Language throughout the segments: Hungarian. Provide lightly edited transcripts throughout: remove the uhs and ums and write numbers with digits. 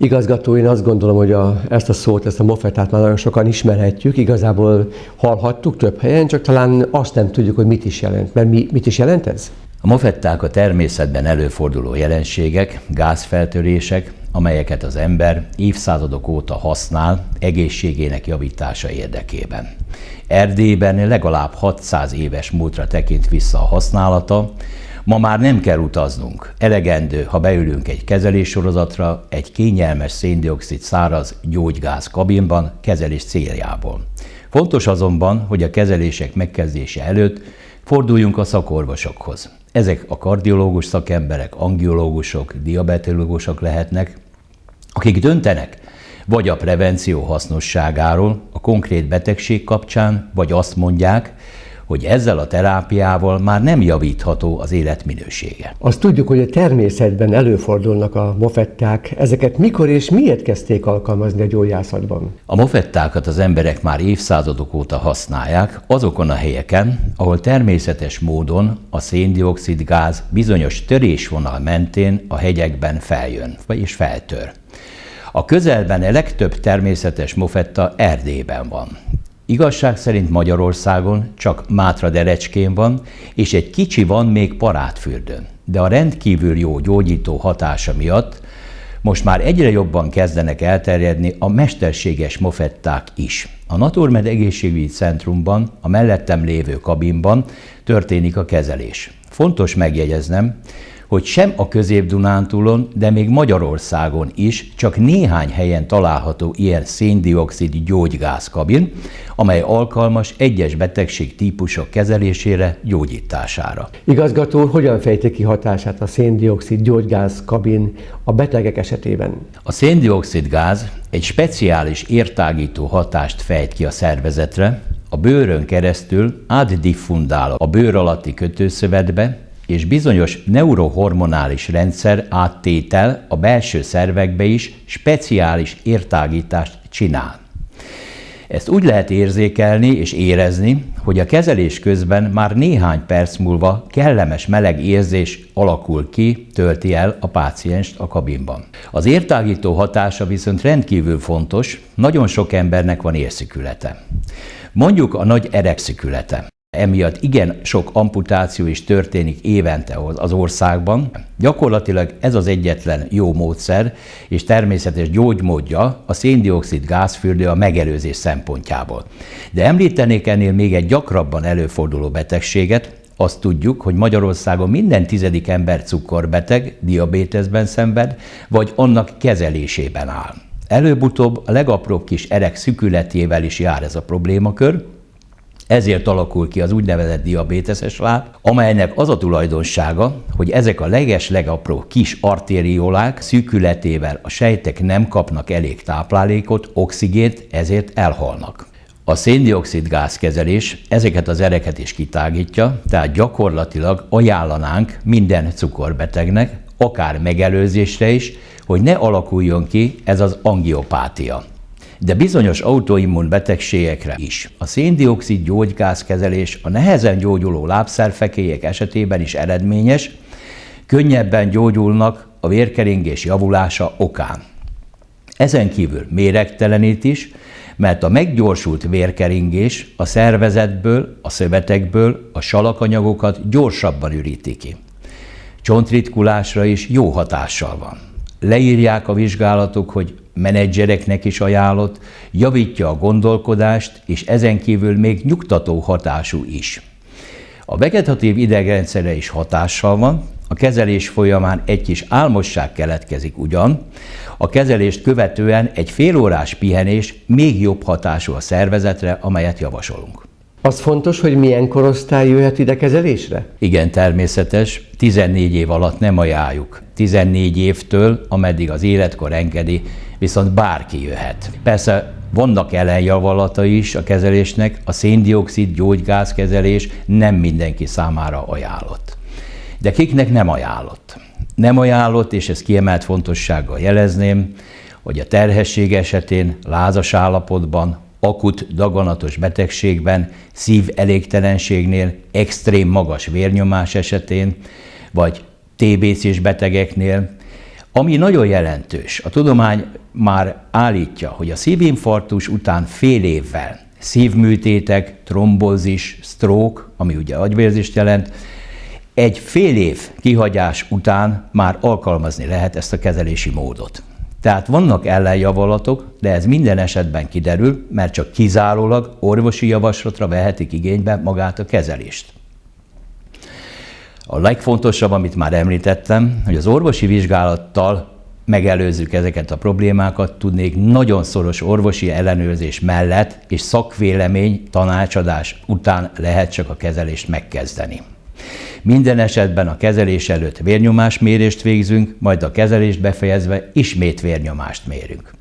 Igazgató, én azt gondolom, hogy ezt a szót, ezt a mofettát már nagyon sokan ismerhetjük, igazából hallhattuk több helyen, csak talán azt nem tudjuk, hogy mit is jelent. Mert mit is jelent ez? A mofetták a természetben előforduló jelenségek, gázfeltörések, amelyeket az ember évszázadok óta használ egészségének javítása érdekében. Erdélyben legalább 600 éves múltra tekint vissza a használata, ma már nem kell utaznunk, elegendő, ha beülünk egy kezeléssorozatra, egy kényelmes szén-dioxid száraz gyógygáz kabinban kezelés céljából. Fontos azonban, hogy a kezelések megkezdése előtt forduljunk a szakorvosokhoz. Ezek a kardiológus szakemberek, angiológusok, diabetológusok lehetnek, akik döntenek vagy a prevenció hasznosságáról a konkrét betegség kapcsán, vagy azt mondják, hogy ezzel a terápiával már nem javítható az életminősége. Azt tudjuk, hogy a természetben előfordulnak a mofetták. Ezeket mikor és miért kezdték alkalmazni a gyógyászatban? A mofettákat az emberek már évszázadok óta használják azokon a helyeken, ahol természetes módon a szén-dioxid gáz bizonyos törésvonal mentén a hegyekben feljön, vagyis feltör. A közelben a legtöbb természetes mofetta Erdélyben van. Igazság szerint Magyarországon csak Mátra-Derecskén van, és egy kicsi van még Parádfürdőn. De a rendkívül jó gyógyító hatása miatt most már egyre jobban kezdenek elterjedni a mesterséges mofetták is. A Naturmed egészségügyi centrumban, a mellettem lévő kabinban történik a kezelés. Fontos megjegyeznem, hogy sem a Közép-Dunántúlon, de még Magyarországon is csak néhány helyen található ilyen szén-dioxid gyógygázkabin, amely alkalmas egyes betegség típusok kezelésére, gyógyítására. Igazgató, hogyan fejti ki hatását a szén-dioxid gyógygázkabin a betegek esetében? A szén-dioxid gáz egy speciális értágító hatást fejt ki a szervezetre, a bőrön keresztül átdiffundál a bőr alatti kötőszövetbe, és bizonyos neurohormonális rendszer áttétel a belső szervekbe is speciális értágítást csinál. Ezt úgy lehet érzékelni és érezni, hogy a kezelés közben már néhány perc múlva kellemes meleg érzés alakul ki, tölti el a pácienst a kabinban. Az értágító hatása viszont rendkívül fontos, nagyon sok embernek van érszükülete. Mondjuk a nagy erekszükülete. Emiatt igen sok amputáció is történik évente az országban. Gyakorlatilag ez az egyetlen jó módszer és természetes gyógymódja a szén-dioxid gázfürdő a megelőzés szempontjából. De említenék ennél még egy gyakrabban előforduló betegséget. Azt tudjuk, hogy Magyarországon minden 10. ember cukorbeteg, diabéteszben szenved, vagy annak kezelésében áll. Előbb-utóbb a legapróbb kis erek szükületével is jár ez a problémakör. Ezért alakul ki az úgynevezett diabéteses láb, amelynek az a tulajdonsága, hogy ezek a legapróbb kis artériolák szűkületével a sejtek nem kapnak elég táplálékot, oxigént, ezért elhalnak. A szén-dioxid gázkezelés ezeket az ereket is kitágítja, tehát gyakorlatilag ajánlanánk minden cukorbetegnek, akár megelőzésre is, hogy ne alakuljon ki ez az angiopátia. De bizonyos autoimmun betegségekre is. A szén-dioxid gyógygázkezelés a nehezen gyógyuló lábszerfekélyek esetében is eredményes, könnyebben gyógyulnak a vérkeringés javulása okán. Ezen kívül méregtelenít is, mert a meggyorsult vérkeringés a szervezetből, a szövetekből a salakanyagokat gyorsabban üríti ki. Csontritkulásra is jó hatással van. Leírják a vizsgálatok, hogy menedzsereknek is ajánlott, javítja a gondolkodást, és ezen kívül még nyugtató hatású is. A vegetatív idegrendszerre is hatással van, a kezelés folyamán egy kis álmosság keletkezik ugyan, a kezelést követően egy félórás pihenés még jobb hatású a szervezetre, amelyet javasolunk. Az fontos, hogy milyen korosztály jöhet ide kezelésre? Igen, természetes. 14 év alatt nem ajánljuk. 14 évtől, ameddig az életkor engedi, viszont bárki jöhet. Persze vannak ellenjavaslatai is a kezelésnek, a szén-dioxid gyógygázkezelés nem mindenki számára ajánlott. De kiknek nem ajánlott? Nem ajánlott, és ezt kiemelt fontossággal jelezném, hogy a terhesség esetén, lázas állapotban, akut daganatos betegségben, szívelégtelenségnél, extrém magas vérnyomás esetén, vagy TBC-s betegeknél, Ami nagyon jelentős, a tudomány már állítja, hogy a szívinfarktus után fél évvel szívműtétek, trombózis, stroke, ami ugye agyvérzést jelent, egy fél év kihagyás után már alkalmazni lehet ezt a kezelési módot. Tehát vannak ellenjavolatok, de ez minden esetben kiderül, mert csak kizárólag orvosi javaslatra vehetik igénybe magát a kezelést. A legfontosabb, amit már említettem, hogy az orvosi vizsgálattal megelőzzük ezeket a problémákat, tudnék nagyon szoros orvosi ellenőrzés mellett és szakvélemény tanácsadás után lehet csak a kezelést megkezdeni. Minden esetben a kezelés előtt vérnyomásmérést végzünk, majd a kezelést befejezve ismét vérnyomást mérünk.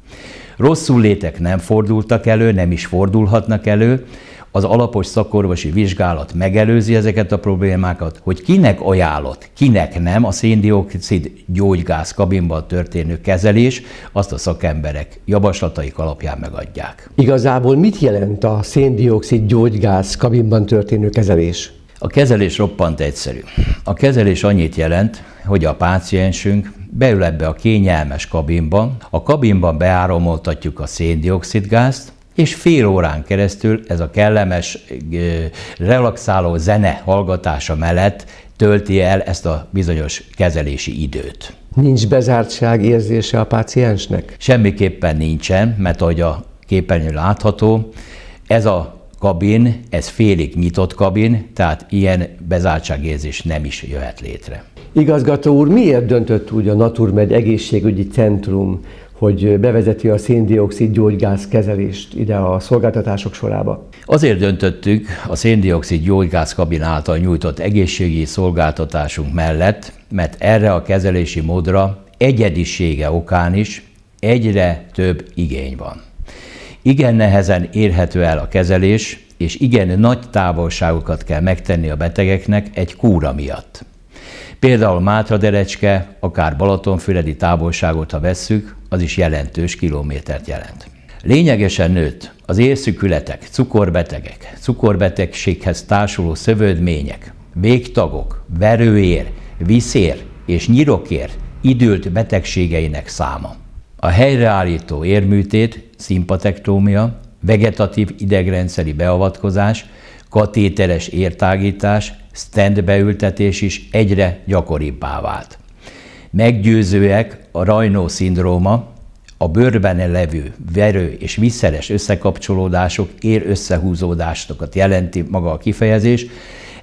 Rosszul létek nem fordultak elő, nem is fordulhatnak elő, az alapos szakorvosi vizsgálat megelőzi ezeket a problémákat, hogy kinek ajánlott, kinek nem a szén-dioxid gyógygáz kabinban történő kezelés, azt a szakemberek javaslataik alapján megadják. Igazából mit jelent a szén-dioxid gyógygáz kabinban történő kezelés? A kezelés roppant egyszerű. A kezelés annyit jelent, hogy a páciensünk beül ebbe a kényelmes kabinba, a kabinban beáramoltatjuk a szén-dioxid gázt, és fél órán keresztül ez a kellemes, relaxáló zene hallgatása mellett tölti el ezt a bizonyos kezelési időt. Nincs bezártság érzése a páciensnek? Semmiképpen nincsen, mert ahogy a képernyőn látható, ez a kabin, ez félig nyitott kabin, tehát ilyen bezártságérzés nem is jöhet létre. Igazgató úr, miért döntött úgy a Naturmed egészségügyi centrum, hogy bevezeti a szén-dioxid gyógygáz kezelést ide a szolgáltatások sorába? Azért döntöttük a szén-dioxid gyógygáz kabin által nyújtott egészségügyi szolgáltatásunk mellett, mert erre a kezelési módra egyedisége okán is egyre több igény van. Igen nehezen érhető el a kezelés, és igen nagy távolságokat kell megtenni a betegeknek egy kúra miatt. Például Mátraderecske, akár Balatonfüredi távolságot, ha vesszük, az is jelentős kilométert jelent. Lényegesen nőtt az érszükületek, cukorbetegek, cukorbetegséghez társuló szövődmények, végtagok, verőér, viszér és nyirokér idült betegségeinek száma. A helyreállító érműtét, szimpatektómia, vegetatív idegrendszeri beavatkozás, katéteres értágítás, stent beültetés is egyre gyakoribbá vált. Meggyőzőek a Raynaud-szindróma, a bőrben levő verő és vízszeres összekapcsolódások, ér-összehúzódásokat jelenti maga a kifejezés,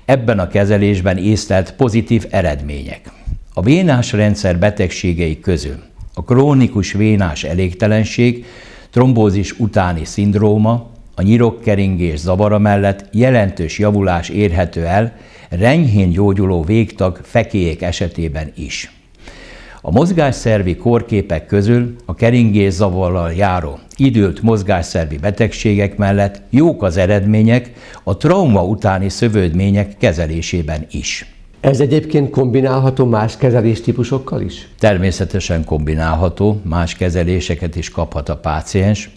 ebben a kezelésben észlelt pozitív eredmények. A vénás rendszer betegségei közül a krónikus vénás elégtelenség, trombózis utáni szindróma, a nyirokkeringés zavara mellett jelentős javulás érhető el enyhén gyógyuló végtag fekélyek esetében is. A mozgásszervi kórképek közül a keringés zavarral járó idült mozgásszervi betegségek mellett jók az eredmények a trauma utáni szövődmények kezelésében is. Ez egyébként kombinálható más kezeléstípusokkal is? Természetesen kombinálható, más kezeléseket is kaphat a páciens.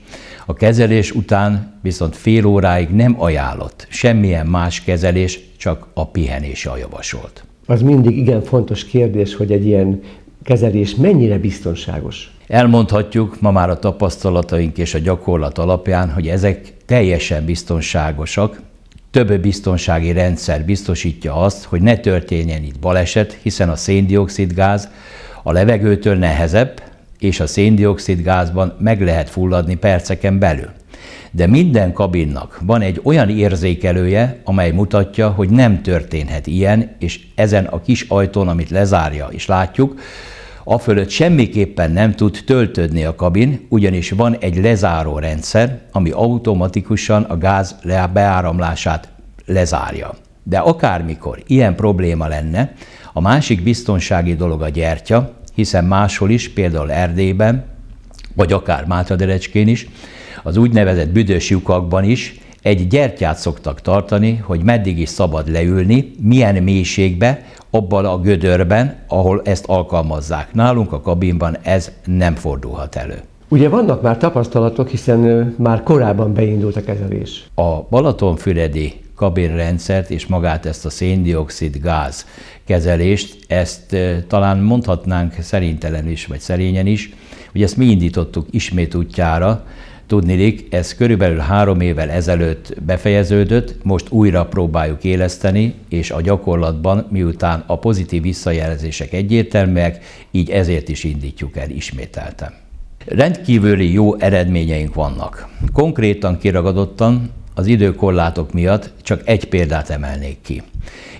A kezelés után viszont fél óráig nem ajánlott semmilyen más kezelés, csak a pihenés a javasolt. Az mindig igen fontos kérdés, hogy egy ilyen kezelés mennyire biztonságos. Elmondhatjuk ma már a tapasztalataink és a gyakorlat alapján, hogy ezek teljesen biztonságosak. Több biztonsági rendszer biztosítja azt, hogy ne történjen itt baleset, hiszen a szén-dioxid gáz a levegőtől nehezebb, és a szén-dioxid gázban meg lehet fulladni perceken belül. De minden kabinnak van egy olyan érzékelője, amely mutatja, hogy nem történhet ilyen, és ezen a kis ajtón, amit lezárja, és látjuk, afölött semmiképpen nem tud töltődni a kabin, ugyanis van egy lezáró rendszer, ami automatikusan a gáz beáramlását lezárja. De akármikor ilyen probléma lenne, a másik biztonsági dolog a gyertya, hiszen máshol is, például Erdélyben, vagy akár Mátraderecskén is, az úgynevezett büdös lyukakban is egy gyertyát szoktak tartani, hogy meddig is szabad leülni, milyen mélységbe, abban a gödörben, ahol ezt alkalmazzák. Nálunk a kabinban ez nem fordulhat elő. Ugye vannak már tapasztalatok, hiszen már korábban beindult a kezelés. A Balatonfüredi kabinrendszert és magát ezt a szén-dioxid gáz kezelést, ezt talán mondhatnánk szerintelenül is, vagy szerényen is, hogy ezt mi indítottuk ismét útjára. Tudniillik, ez körülbelül 3 évvel ezelőtt befejeződött, most újra próbáljuk éleszteni, és a gyakorlatban, miután a pozitív visszajelzések egyértelműek, így ezért is indítjuk el ismételten. Rendkívüli jó eredményeink vannak. Konkrétan kiragadottan az időkorlátok miatt csak egy példát emelnék ki.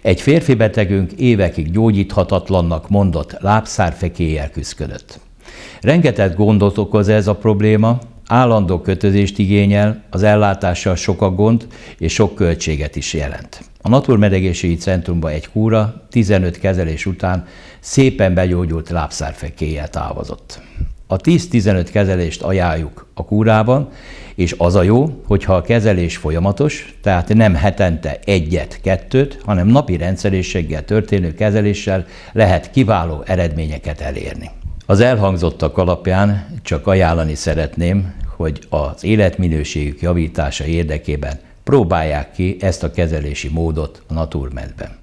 Egy férfi betegünk évekig gyógyíthatatlannak mondott lábszárfekélyel küszködött. Rengeteg gondot okoz ez a probléma, állandó kötözést igényel, az ellátással sok a gond és sok költséget is jelent. A Naturmed Egészségügyi Centrumban egy kúra 15 kezelés után szépen begyógyult lábszárfekélyel távozott. A 10-15 kezelést ajánljuk a kúrában, és az a jó, hogyha a kezelés folyamatos, tehát nem hetente 1-2, hanem napi rendszerességgel történő kezeléssel lehet kiváló eredményeket elérni. Az elhangzottak alapján csak ajánlani szeretném, hogy az életminőségük javítása érdekében próbálják ki ezt a kezelési módot a Naturmedben.